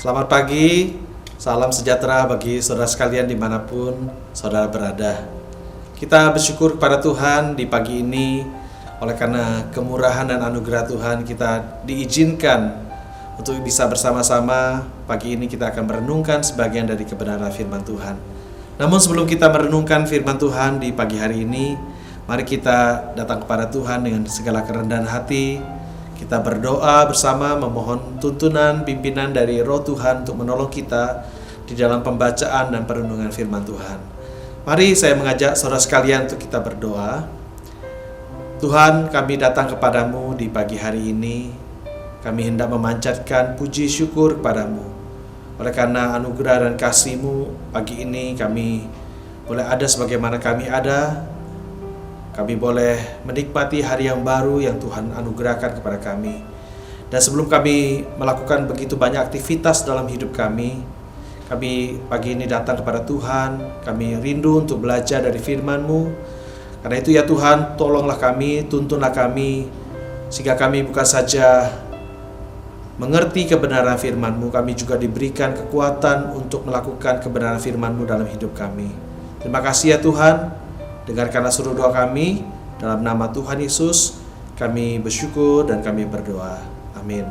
Selamat pagi, salam sejahtera bagi saudara sekalian dimanapun saudara berada. Kita bersyukur kepada Tuhan di pagi ini, oleh karena kemurahan dan anugerah Tuhan kita diizinkan untuk bisa bersama-sama. Pagi ini kita akan merenungkan sebagian dari kebenaran firman Tuhan. Namun sebelum kita merenungkan firman Tuhan di pagi hari ini, mari kita datang kepada Tuhan dengan segala kerendahan hati. Kita berdoa bersama memohon tuntunan pimpinan dari Roh Tuhan untuk menolong kita di dalam pembacaan dan perenungan firman Tuhan. Mari saya mengajak saudara sekalian untuk kita berdoa. Tuhan, kami datang kepadamu di pagi hari ini. Kami hendak memanjatkan puji syukur kepadamu. Oleh karena anugerah dan kasih-Mu, pagi ini kami boleh ada sebagaimana kami ada. Kami boleh menikmati hari yang baru yang Tuhan anugerahkan kepada kami. Dan sebelum kami melakukan begitu banyak aktivitas dalam hidup kami pagi ini datang kepada Tuhan. Kami rindu untuk belajar dari firman-Mu. Karena itu ya Tuhan, tolonglah kami, tuntunlah kami, sehingga kami bukan saja mengerti kebenaran firman-Mu, kami juga diberikan kekuatan untuk melakukan kebenaran firman-Mu dalam hidup kami. Terima kasih ya Tuhan. Dengarkanlah seluruh doa kami, dalam nama Tuhan Yesus kami bersyukur dan kami berdoa. Amin.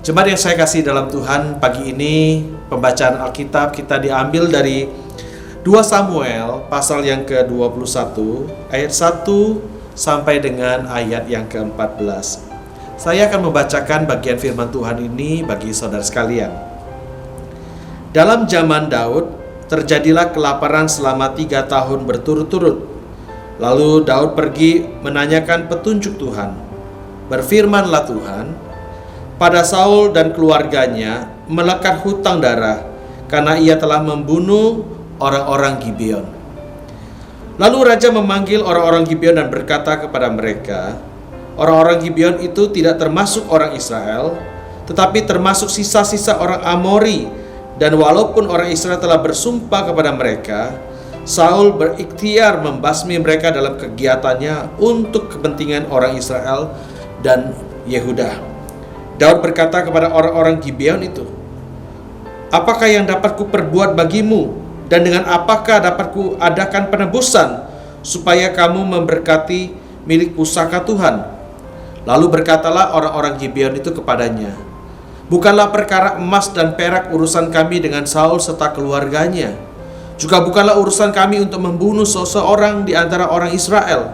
Jemaat yang saya kasih dalam Tuhan, pagi ini pembacaan Alkitab kita diambil dari 2 Samuel pasal yang ke-21 ayat 1 sampai dengan ayat yang ke-14. Saya akan membacakan bagian firman Tuhan ini bagi saudara sekalian. Dalam zaman Daud terjadilah kelaparan selama 3 tahun berturut-turut. Lalu Daud pergi menanyakan petunjuk Tuhan. Berfirmanlah Tuhan, pada Saul dan keluarganya melekat hutang darah, karena ia telah membunuh orang-orang Gibeon. Lalu raja memanggil orang-orang Gibeon dan berkata kepada mereka, orang-orang Gibeon itu tidak termasuk orang Israel, tetapi termasuk sisa-sisa orang Amori. Dan walaupun orang Israel telah bersumpah kepada mereka, Saul berikhtiar membasmi mereka dalam kegiatannya untuk kepentingan orang Israel dan Yehuda. Daud berkata kepada orang-orang Gibeon itu, apakah yang dapat kuperbuat bagimu? Dan dengan apakah dapat ku adakan penebusan supaya kamu memberkati milik pusaka Tuhan? Lalu berkatalah orang-orang Gibeon itu kepadanya, bukanlah perkara emas dan perak urusan kami dengan Saul serta keluarganya. Juga bukanlah urusan kami untuk membunuh seseorang di antara orang Israel.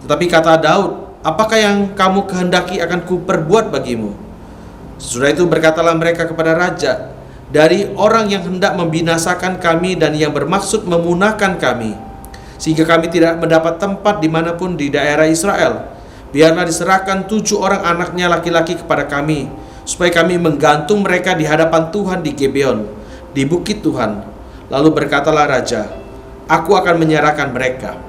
Tetapi kata Daud, apakah yang kamu kehendaki akan kuperbuat bagimu? Sesudah itu berkatalah mereka kepada raja, dari orang yang hendak membinasakan kami dan yang bermaksud memunahkan kami, sehingga kami tidak mendapat tempat dimanapun di daerah Israel, biarlah diserahkan 7 orang anaknya laki-laki kepada kami, supaya kami menggantung mereka di hadapan Tuhan di Gibeon, di bukit Tuhan. Lalu berkatalah raja, aku akan menyerahkan mereka.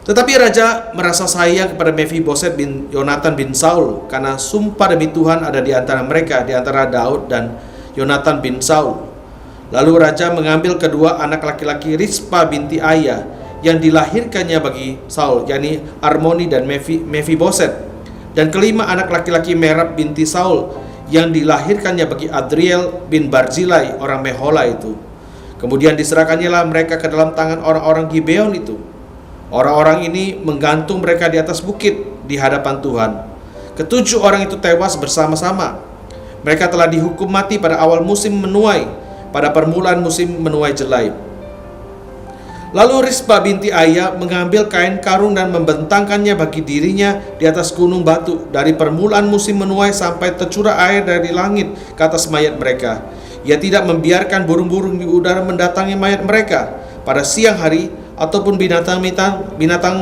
Tetapi raja merasa sayang kepada Mephiboset bin Yonatan bin Saul, karena sumpah demi Tuhan ada di antara mereka, di antara Daud dan Yonatan bin Saul. Lalu raja mengambil kedua anak laki-laki Rispa binti Aya yang dilahirkannya bagi Saul, yakni Armoni dan Mephiboset, dan kelima anak laki-laki Merab binti Saul yang dilahirkannya bagi Adriel bin Barzilai orang Mehola itu. Kemudian diserahkannya mereka ke dalam tangan orang-orang Gibeon itu. Orang-orang ini menggantung mereka di atas bukit di hadapan Tuhan. Ketujuh orang itu tewas bersama-sama. Mereka telah dihukum mati pada awal musim menuai, pada permulaan musim menuai jelai. Lalu Rispa binti Aya mengambil kain karung dan membentangkannya bagi dirinya di atas gunung batu dari permulaan musim menuai sampai tercurah air dari langit ke atas mayat mereka. Ia tidak membiarkan burung-burung di udara mendatangi mayat mereka pada siang hari ataupun binatang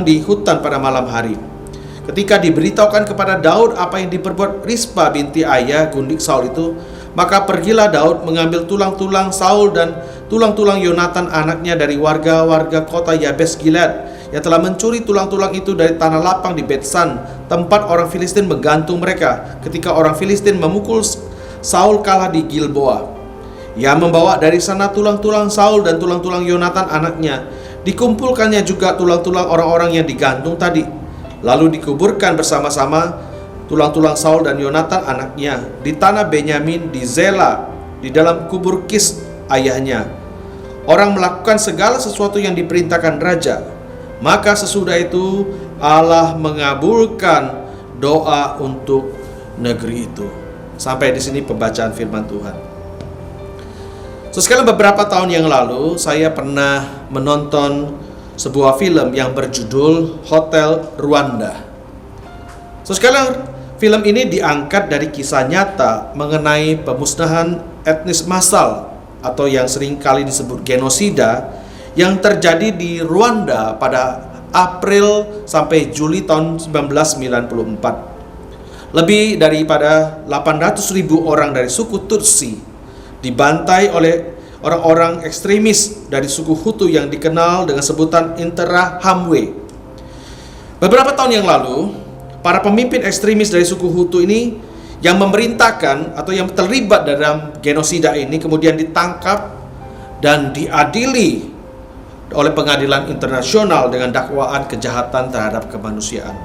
di hutan pada malam hari. Ketika diberitahukan kepada Daud apa yang diperbuat Rispa binti Aya gundik Saul itu, maka pergilah Daud mengambil tulang-tulang Saul dan tulang-tulang Yonatan anaknya dari warga-warga kota Yabes Gilead yang telah mencuri tulang-tulang itu dari tanah lapang di Betsan, tempat orang Filistin menggantung mereka ketika orang Filistin memukul Saul kalah di Gilboa. Ia membawa dari sana tulang-tulang Saul dan tulang-tulang Yonatan anaknya. Dikumpulkannya juga tulang-tulang orang-orang yang digantung tadi, lalu dikuburkan bersama-sama tulang-tulang Saul dan Yonatan anaknya di tanah Benyamin di Zela, di dalam kubur Kis ayahnya. Orang melakukan segala sesuatu yang diperintahkan raja. Maka sesudah itu Allah mengabulkan doa untuk negeri itu. Sampai di sini pembacaan firman Tuhan. Sekali beberapa tahun yang lalu saya pernah menonton sebuah film yang berjudul Hotel Rwanda. Sekarang film ini diangkat dari kisah nyata mengenai pemusnahan etnis massal atau yang sering kali disebut genosida yang terjadi di Rwanda pada April sampai Juli tahun 1994. Lebih daripada 800.000 orang dari suku Tutsi dibantai oleh orang-orang ekstremis dari suku Hutu yang dikenal dengan sebutan Interahamwe. Beberapa tahun yang lalu, para pemimpin ekstremis dari suku Hutu ini yang memerintahkan atau yang terlibat dalam genosida ini kemudian ditangkap dan diadili oleh pengadilan internasional dengan dakwaan kejahatan terhadap kemanusiaan.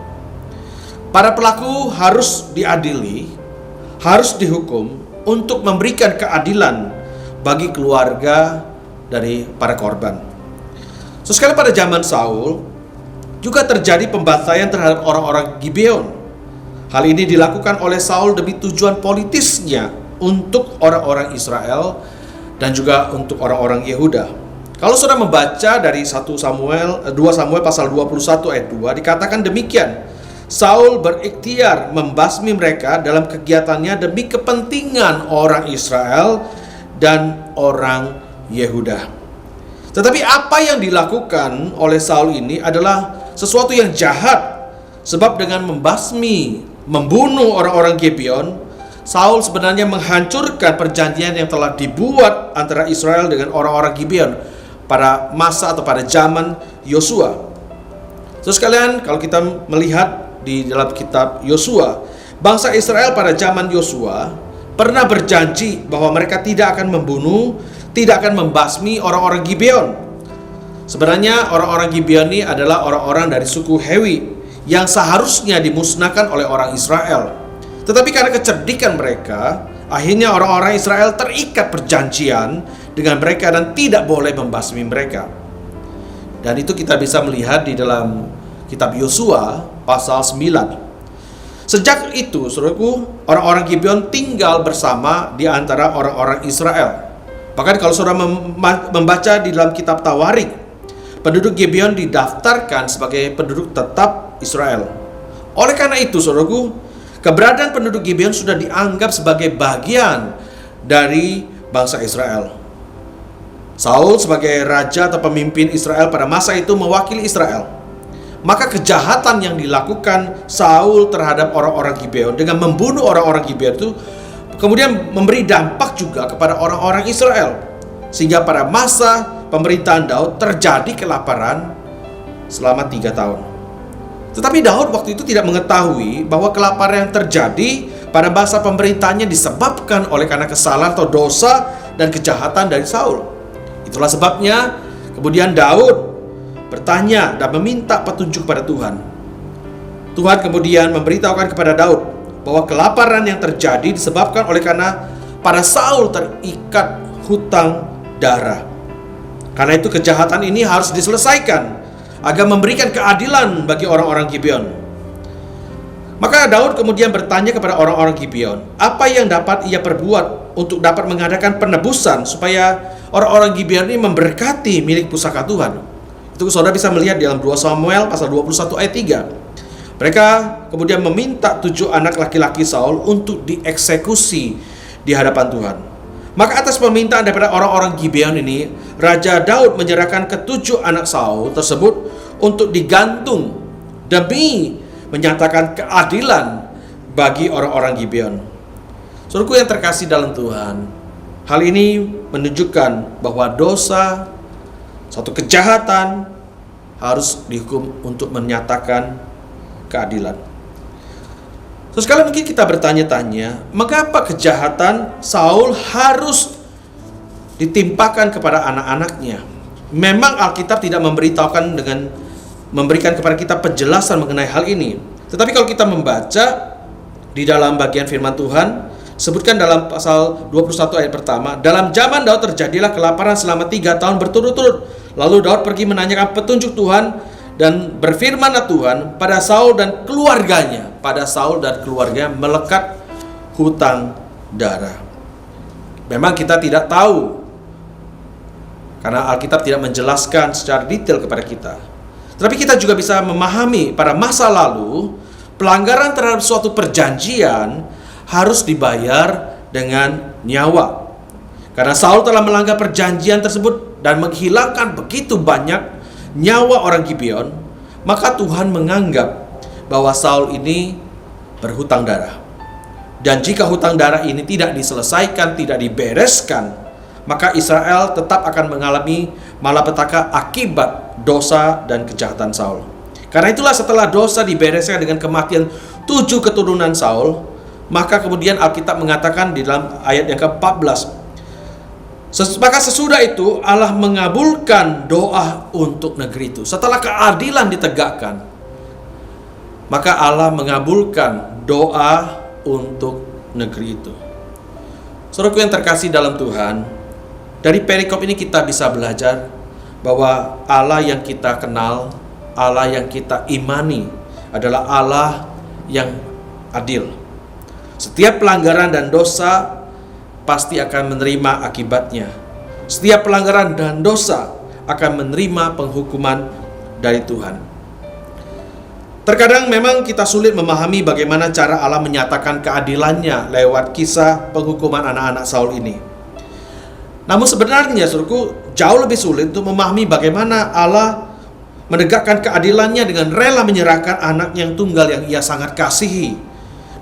Para pelaku harus diadili, harus dihukum untuk memberikan keadilan bagi keluarga dari para korban. Sekali pada zaman Saul juga terjadi pembantaian terhadap orang-orang Gibeon. Hal ini dilakukan oleh Saul demi tujuan politisnya untuk orang-orang Israel dan juga untuk orang-orang Yehuda. Kalau sudah membaca dari 2 Samuel pasal 21 ayat 2 dikatakan demikian. Saul berikhtiar membasmi mereka dalam kegiatannya demi kepentingan orang Israel dan orang Yehuda. Tetapi apa yang dilakukan oleh Saul ini adalah sesuatu yang jahat. Sebab dengan membunuh orang-orang Gibeon, Saul sebenarnya menghancurkan perjanjian yang telah dibuat antara Israel dengan orang-orang Gibeon pada masa atau pada zaman Yosua. Terus kalian, kalau kita melihat di dalam kitab Yosua, bangsa Israel pada zaman Yosua pernah berjanji bahwa mereka tidak akan membunuh, tidak akan membasmi orang-orang Gibeon. Sebenarnya orang-orang Gibeon ini adalah orang-orang dari suku Hewi yang seharusnya dimusnahkan oleh orang Israel. Tetapi karena kecerdikan mereka, akhirnya orang-orang Israel terikat perjanjian dengan mereka dan tidak boleh membasmi mereka. Dan itu kita bisa melihat di dalam kitab Yosua pasal 9. Sejak itu, saudaraku, orang-orang Gibeon tinggal bersama di antara orang-orang Israel. Bahkan kalau saudara membaca di dalam kitab Tawarik, penduduk Gibeon didaftarkan sebagai penduduk tetap Israel. Oleh karena itu, saudaraku, keberadaan penduduk Gibeon sudah dianggap sebagai bagian dari bangsa Israel. Saul sebagai raja atau pemimpin Israel pada masa itu mewakili Israel. Maka kejahatan yang dilakukan Saul terhadap orang-orang Gibeon dengan membunuh orang-orang Gibeon itu kemudian memberi dampak juga kepada orang-orang Israel. Sehingga pada masa pemerintahan Daud terjadi kelaparan selama 3 tahun. Tetapi Daud waktu itu tidak mengetahui bahwa kelaparan yang terjadi pada masa pemerintahannya disebabkan oleh karena kesalahan atau dosa dan kejahatan dari Saul. Itulah sebabnya kemudian Daud bertanya dan meminta petunjuk kepada Tuhan. Tuhan kemudian memberitahukan kepada Daud bahwa kelaparan yang terjadi disebabkan oleh karena pada Saul terikat hutang darah. Karena itu kejahatan ini harus diselesaikan agar memberikan keadilan bagi orang-orang Gibeon. Maka Daud kemudian bertanya kepada orang-orang Gibeon, apa yang dapat ia perbuat untuk dapat mengadakan penebusan supaya orang-orang Gibeon ini memberkati milik pusaka Tuhan. Itu saudara bisa melihat di dalam 2 Samuel pasal 21 ayat 3. Mereka kemudian meminta 7 anak laki-laki Saul untuk dieksekusi di hadapan Tuhan. Maka atas permintaan daripada orang-orang Gibeon ini, Raja Daud menyerahkan ke-7 anak Saul tersebut untuk digantung demi menyatakan keadilan bagi orang-orang Gibeon. Saudaraku yang terkasih dalam Tuhan, hal ini menunjukkan bahwa dosa, suatu kejahatan harus dihukum untuk menyatakan keadilan. Sekali mungkin kita bertanya-tanya, mengapa kejahatan Saul harus ditimpakan kepada anak-anaknya? Memang Alkitab tidak memberikan kepada kita penjelasan mengenai hal ini. Tetapi kalau kita membaca Di dalam bagian firman Tuhan sebutkan dalam pasal 21 ayat pertama, dalam zaman Daud terjadilah kelaparan selama 3 tahun berturut-turut. Lalu Daud pergi menanyakan petunjuk Tuhan, dan berfirmanlah Tuhan pada Saul dan keluarganya. Pada Saul dan keluarganya melekat hutang darah. Memang kita tidak tahu, karena Alkitab tidak menjelaskan secara detail kepada kita. Tetapi kita juga bisa memahami pada masa lalu, pelanggaran terhadap suatu perjanjian harus dibayar dengan nyawa. Karena Saul telah melanggar perjanjian tersebut dan menghilangkan begitu banyak nyawa orang Gibeon, maka Tuhan menganggap bahwa Saul ini berhutang darah. Dan jika hutang darah ini tidak diselesaikan, tidak dibereskan, maka Israel tetap akan mengalami malapetaka akibat dosa dan kejahatan Saul. Karena itulah setelah dosa dibereskan dengan kematian 7 keturunan Saul, maka kemudian Alkitab mengatakan di dalam ayat yang ke-14, maka sesudah itu Allah mengabulkan doa untuk negeri itu. Setelah keadilan ditegakkan, maka Allah mengabulkan doa untuk negeri itu. Saudaraku yang terkasih dalam Tuhan, dari perikop ini kita bisa belajar bahwa Allah yang kita kenal, Allah yang kita imani adalah Allah yang adil. Setiap pelanggaran dan dosa pasti akan menerima akibatnya. Setiap pelanggaran dan dosa akan menerima penghukuman dari Tuhan. Terkadang memang kita sulit memahami bagaimana cara Allah menyatakan keadilannya lewat kisah penghukuman anak-anak Saul ini. Namun sebenarnya, saudaraku, jauh lebih sulit untuk memahami bagaimana Allah menegakkan keadilannya dengan rela menyerahkan anak yang tunggal yang ia sangat kasihi,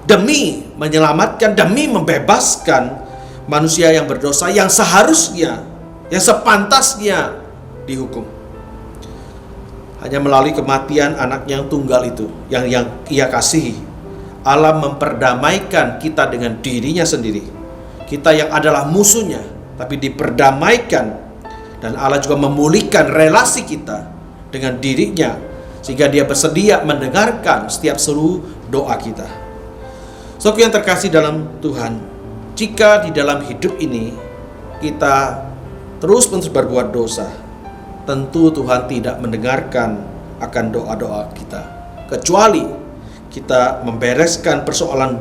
demi menyelamatkan, demi membebaskan manusia yang berdosa yang seharusnya, yang sepantasnya dihukum. Hanya melalui kematian anak yang tunggal itu, yang ia kasihi, Allah memperdamaikan kita dengan dirinya sendiri. Kita yang adalah musuhnya, tapi diperdamaikan. Dan Allah juga memulihkan relasi kita dengan dirinya, sehingga dia bersedia mendengarkan setiap seru doa kita. Saudara yang terkasih dalam Tuhan, jika di dalam hidup ini kita terus-menerus berbuat dosa, tentu Tuhan tidak mendengarkan akan doa-doa kita, kecuali kita membereskan persoalan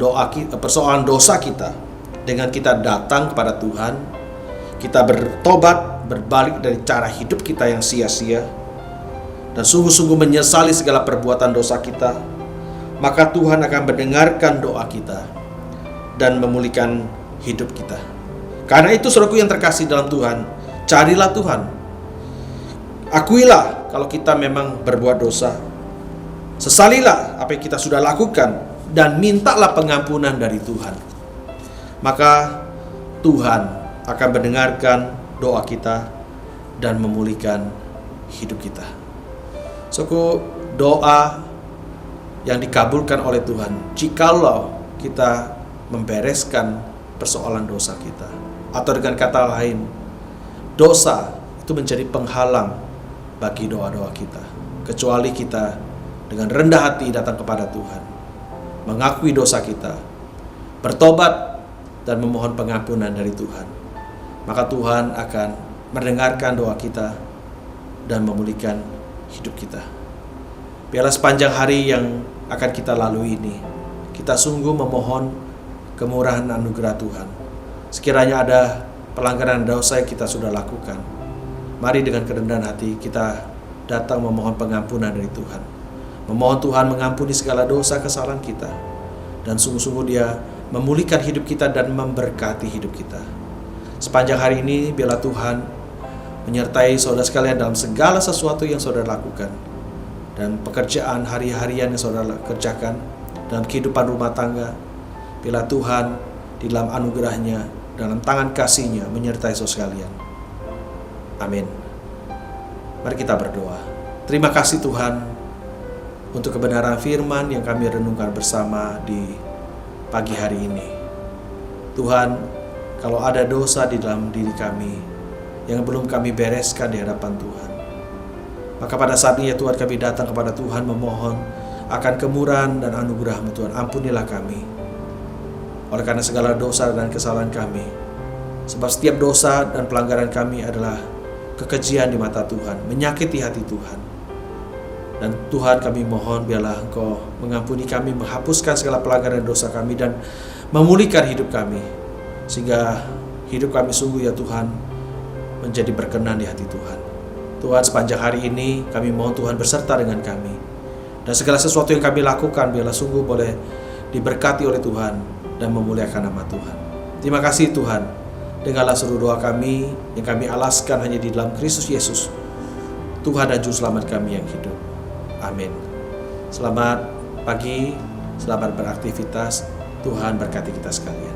dosa kita dengan kita datang kepada Tuhan, kita bertobat, berbalik dari cara hidup kita yang sia-sia, dan sungguh-sungguh menyesali segala perbuatan dosa kita, maka Tuhan akan mendengarkan doa kita dan memulihkan hidup kita. Karena itu, saudaraku yang terkasih dalam Tuhan, carilah Tuhan. Akuilah kalau kita memang berbuat dosa. Sesalilah apa yang kita sudah lakukan dan mintalah pengampunan dari Tuhan. Maka Tuhan akan mendengarkan doa kita dan memulihkan hidup kita. Saudaraku, doa yang dikabulkan oleh Tuhan jikalau kita membereskan persoalan dosa kita. Atau dengan kata lain, dosa itu menjadi penghalang bagi doa-doa kita, kecuali kita dengan rendah hati datang kepada Tuhan, mengakui dosa kita, bertobat dan memohon pengampunan dari Tuhan. Maka Tuhan akan mendengarkan doa kita dan memulihkan hidup kita. Biarlah sepanjang hari yang akan kita lalui ini, kita sungguh memohon kemurahan anugerah Tuhan. Sekiranya ada pelanggaran dosa yang kita sudah lakukan, mari dengan kerendahan hati kita datang memohon pengampunan dari Tuhan. Memohon Tuhan mengampuni segala dosa kesalahan kita. Dan sungguh-sungguh Dia memulihkan hidup kita dan memberkati hidup kita. Sepanjang hari ini biarlah Tuhan menyertai saudara sekalian dalam segala sesuatu yang saudara lakukan. Dan pekerjaan hari-harian yang saudara kerjakan, dalam kehidupan rumah tangga. Biarlah Tuhan di dalam anugerahnya, dalam tangan kasih-Nya menyertai saudara sekalian. Amin. Mari kita berdoa. Terima kasih Tuhan untuk kebenaran firman yang kami renungkan bersama di pagi hari ini. Tuhan, kalau ada dosa di dalam diri kami yang belum kami bereskan di hadapan Tuhan, maka pada saat ini ya Tuhan, kami datang kepada Tuhan memohon akan kemurahan dan anugerah-Mu Tuhan. Ampunilah kami. oleh karena segala dosa dan kesalahan kami. Sebab setiap dosa dan pelanggaran kami adalah kekejian di mata Tuhan, menyakiti hati Tuhan. Dan Tuhan, kami mohon biarlah Engkau mengampuni kami, menghapuskan segala pelanggaran dosa kami, dan memulihkan hidup kami, sehingga hidup kami sungguh ya Tuhan menjadi berkenan di hati Tuhan. Tuhan, sepanjang hari ini kami mohon Tuhan berserta dengan kami, dan segala sesuatu yang kami lakukan biarlah sungguh boleh diberkati oleh Tuhan dan memuliakan nama Tuhan. Terima kasih Tuhan. Dengarlah seluruh doa kami yang kami alaskan hanya di dalam Kristus Yesus, Tuhan dan Juru Selamat kami yang hidup. Amin. Selamat pagi, selamat beraktivitas. Tuhan berkati kita sekalian.